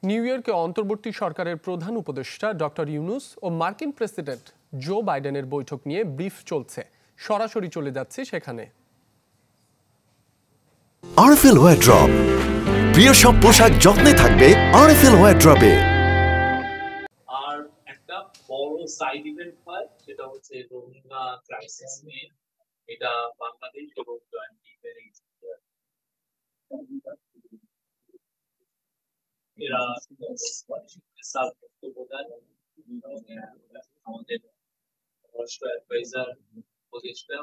New ইয়র্কে অন্তর্বর্তী সরকারের প্রধান উপদেষ্টা ডক্টর ইউনুস ও মার্কিন প্রেসিডেন্ট জো বাইডেনের বৈঠক নিয়ে ব্রিফ চলছে। সরাসরি চলে যাচ্ছে সেখানে। আরএফএল ওয়ারড্রপ, প্রিয় সব পোশাক যত্নে থাকবে আরএফএল ওয়ারড্রপে। আর একটা বড় সাইড ইভেন্ট হয়, সেটা হচ্ছে রোহিঙ্গা ক্রাইসিস নিয়ে। এটা বাংলাদেশ এবং এরা আমাদের পররাষ্ট্র অ্যাডভাইজার উপদেষ্টা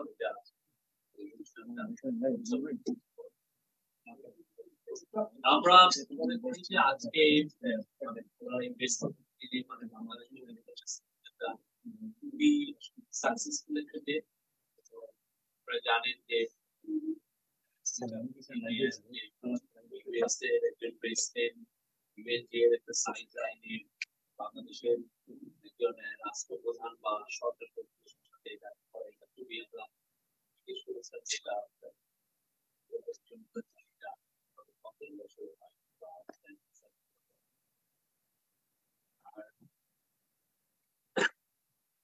আমরা মনে করি যে আজকে মানে বাংলাদেশের খুবই সাকসেসফুল ক্ষেত্রে আপনারা জানেন যে বাংলাদেশের একজন রাষ্ট্রপ্রধান বা সরকার খুবই আমরা বিশেষ করেছেন যেটা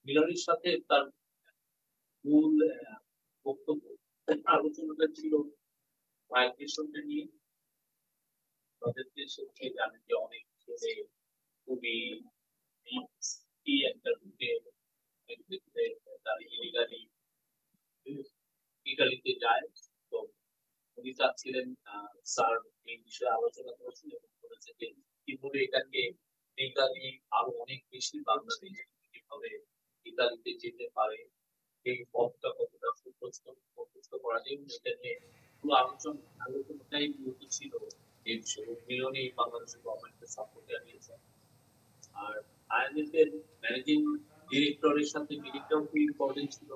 মিলনের সাথে তার মূল বক্তব্য আলোচনাটা ছিল মাইগ্রেশনটা নিয়ে। তাদের দেশে জানেন যে অনেক ছেলে খুবই একটা রুটে তারা ইলিগালি ইটালিতে যায়। তো উনি চাচ্ছিলেন স্যার এই বিষয়ে আলোচনা করেছেন এবং বলেছেন যে কিভাবে এটাকে লিগালি আরো অনেক বেশি বাংলাদেশ কিভাবে ইতালিতে যেতে পারে, এই পথটা কতটা সুপ্রস্ত করা যায়, এটা নিয়ে পুরো আলোচনাটাই মূলত ছিল এই বিষয়ে। মিলনই বাংলাদেশের গভর্নমেন্টের সাপোর্ট জানিয়েছে। আর আইএমএফ এর ম্যানেজিং ডিরেক্টরের সাথে মিটিংটাও খুব ইম্পর্টেন্ট ছিল।